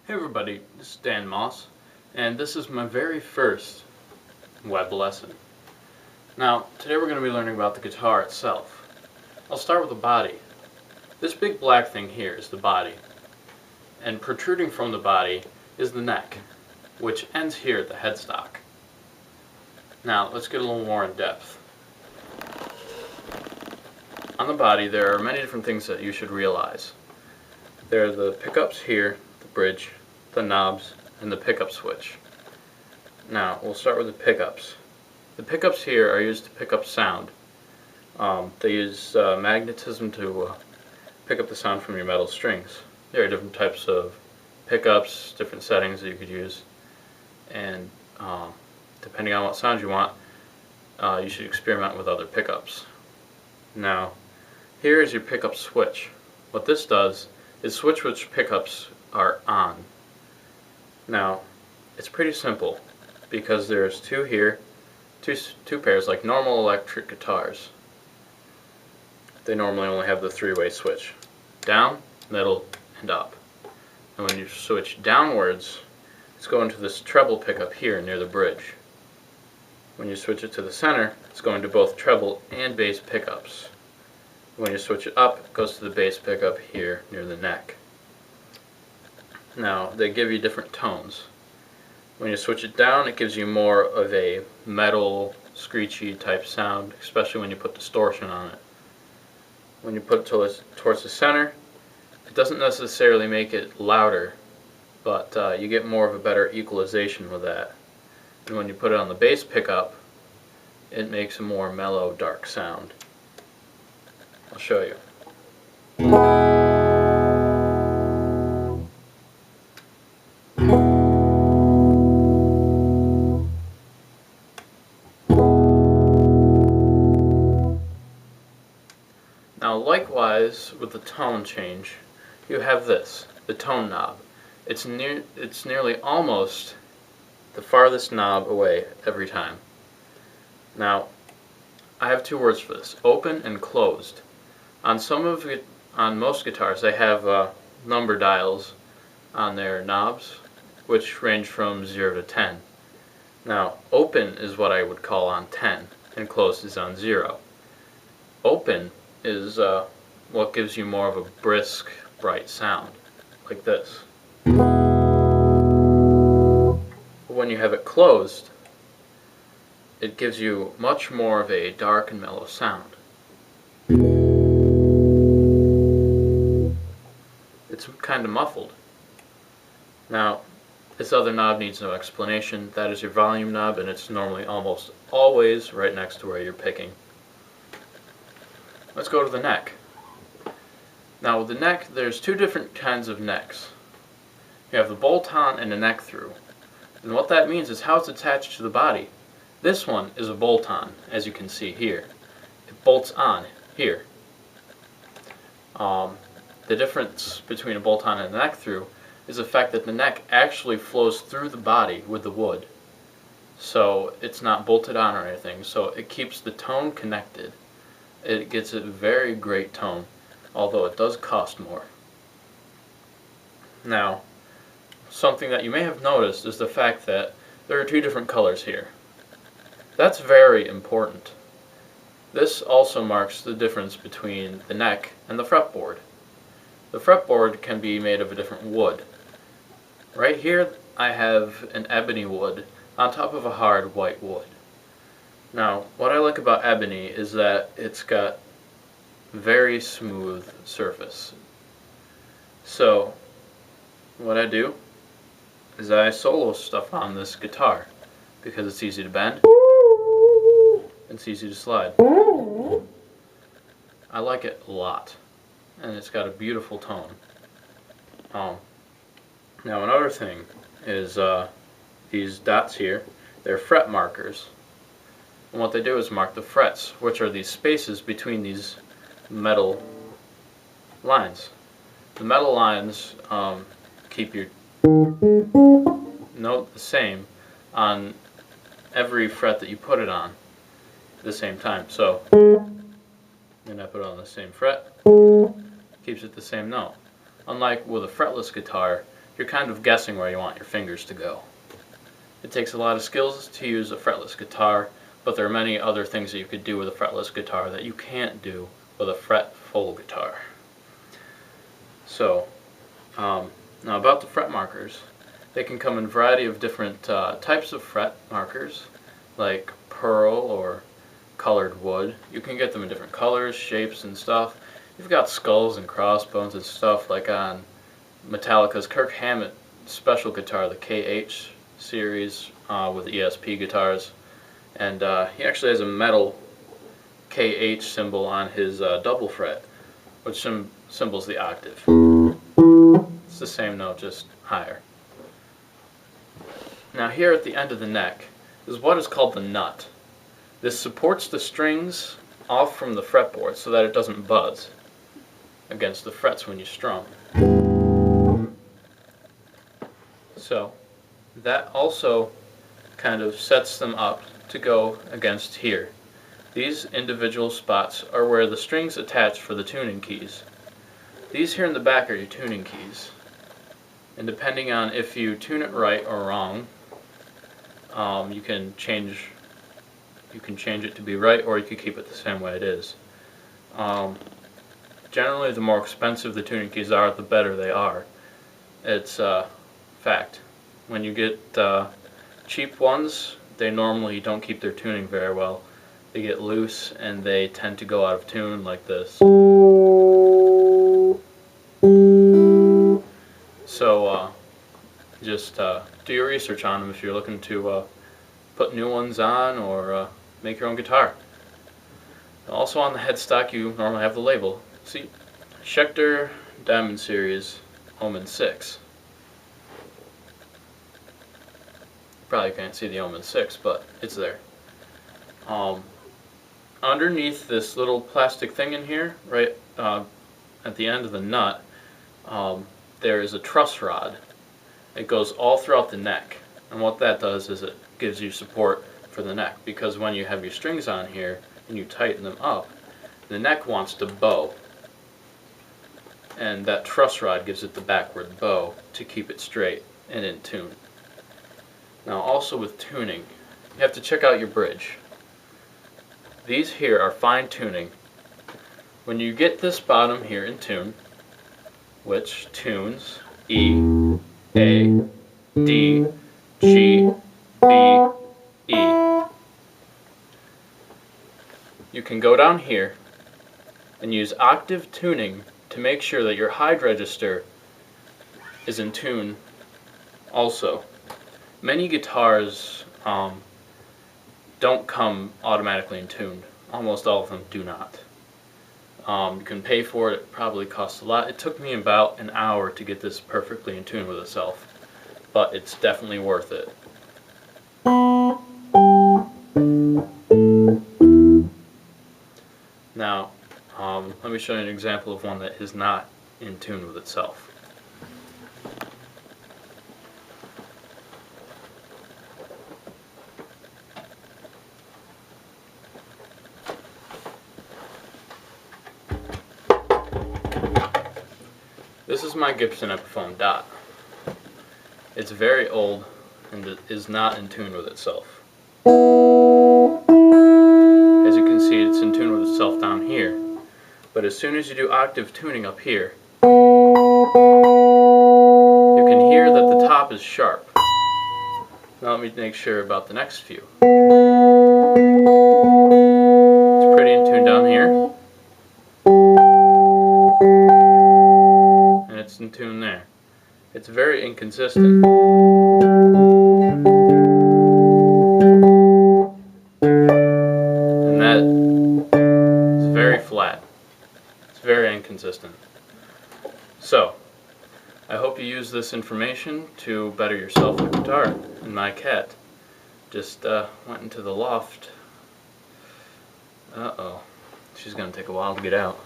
Hey everybody, this is Dan Moss, and this is my very first web lesson. Now, today we're going to be learning about the guitar itself. I'll start with the body. This big black thing here is the body, and protruding from the body is the neck, which ends here at the headstock. Now, let's get a little more in depth. On the body, there are many different things that you should realize. There are the pickups here, the bridge, the knobs, and the pickup switch. Now, we'll start with the pickups. The pickups here are used to pick up sound. They use magnetism to pick up the sound from your metal strings. There are different types of pickups, different settings that you could use, and depending on what sound you want, you should experiment with other pickups. Now, here is your pickup switch. What this does is switch which pickups are on. Now, it's pretty simple because there's two here, two pairs like normal electric guitars. They normally only have the three-way switch: down, middle, and up. And when you switch downwards, it's going to this treble pickup here near the bridge. When you switch it to the center, it's going to both treble and bass pickups. When you switch it up, it goes to the bass pickup here near the neck. Now, they give you different tones. When you switch it down, it gives you more of a metal, screechy type sound, especially when you put distortion on it. When you put it towards the center, it doesn't necessarily make it louder, but you get more of a better equalization with that. And when you put it on the bass pickup, it makes a more mellow, dark sound. I'll show you. Now, likewise with the tone change, you have this, the tone knob. It's nearly almost the farthest knob away every time. Now, I have two words for this: open and closed. On most guitars, they have number dials on their knobs, which range from 0 to 10. Now, open is what I would call on 10, and closed is on 0. Open is what gives you more of a brisk, bright sound, like this. When you have it closed, it gives you much more of a dark and mellow sound. It's kind of muffled. Now, this other knob needs no explanation. That is your volume knob, and it's normally almost always right next to where you're picking. Let's go to the neck. Now, with the neck, there's two different kinds of necks. You have the bolt-on and a neck through. And what that means is how it's attached to the body. This one is a bolt-on, as you can see here. It bolts on here. The difference between a bolt-on and a neck through is the fact that the neck actually flows through the body with the wood. So it's not bolted on or anything, so it keeps the tone connected. It gets a very great tone, although it does cost more. Now, something that you may have noticed is the fact that there are two different colors here. That's very important. This also marks the difference between the neck and the fretboard. The fretboard can be made of a different wood. Right here I have an ebony wood on top of a hard white wood. Now, what I like about ebony is that it's got very smooth surface. So, what I do is I solo stuff on this guitar because it's easy to bend and it's easy to slide. I like it a lot, and it's got a beautiful tone. Now, another thing is these dots here, they're fret markers. And what they do is mark the frets, which are these spaces between these metal lines. The metal lines keep your note the same on every fret that you put it on at the same time. So, and I put it on the same fret, keeps it the same note. Unlike with a fretless guitar, you're kind of guessing where you want your fingers to go. It takes a lot of skills to use a fretless guitar, but there are many other things that you could do with a fretless guitar that you can't do with a fretful guitar. So, now about the fret markers. They can come in a variety of different types of fret markers, like pearl or colored wood. You can get them in different colors, shapes, and stuff. You've got skulls and crossbones and stuff, like on Metallica's Kirk Hammett special guitar, the KH series with ESP guitars. And he actually has a metal KH symbol on his double fret, which symbols the octave. It's the same note, just higher. Now here at the end of the neck is what is called the nut. This supports the strings off from the fretboard so that it doesn't buzz against the frets when you strum. So that also kind of sets them up to go against here. These individual spots are where the strings attach for the tuning keys. These here in the back are your tuning keys. And depending on if you tune it right or wrong, you can change it to be right, or you can keep it the same way it is. Generally, the more expensive the tuning keys are, the better they are. It's a fact. When you get cheap ones, they normally don't keep their tuning very well. They get loose and they tend to go out of tune like this. So just do your research on them if you're looking to put new ones on or make your own guitar. Also on the headstock you normally have the label. See, Schecter Diamond Series Omen 6. Probably can't see the Omen 6, but it's there. Underneath this little plastic thing in here, right at the end of the nut, there is a truss rod. It goes all throughout the neck, and what that does is it gives you support for the neck, because when you have your strings on here and you tighten them up, the neck wants to bow, and that truss rod gives it the backward bow to keep it straight and in tune. Now also with tuning, you have to check out your bridge. These here are fine tuning. When you get this bottom here in tune, which tunes E, A, D, G, B, E, you can go down here and use octave tuning to make sure that your high register is in tune also. Many guitars don't come automatically in tune. Almost all of them do not. You can pay for it. It probably costs a lot. It took me about an hour to get this perfectly in tune with itself, but it's definitely worth it. Now, let me show you an example of one that is not in tune with itself. This is my Gibson Epiphone Dot. It's very old and it is not in tune with itself. As you can see, it's in tune with itself down here. But as soon as you do octave tuning up here, you can hear that the top is sharp. Now let me make sure about the next few. It's pretty in tune down here. And it's in tune there. It's very inconsistent. And that is very flat. It's very inconsistent. So, I hope you use this information to better yourself with guitar. And my cat just went into the loft. Uh-oh. She's gonna take a while to get out.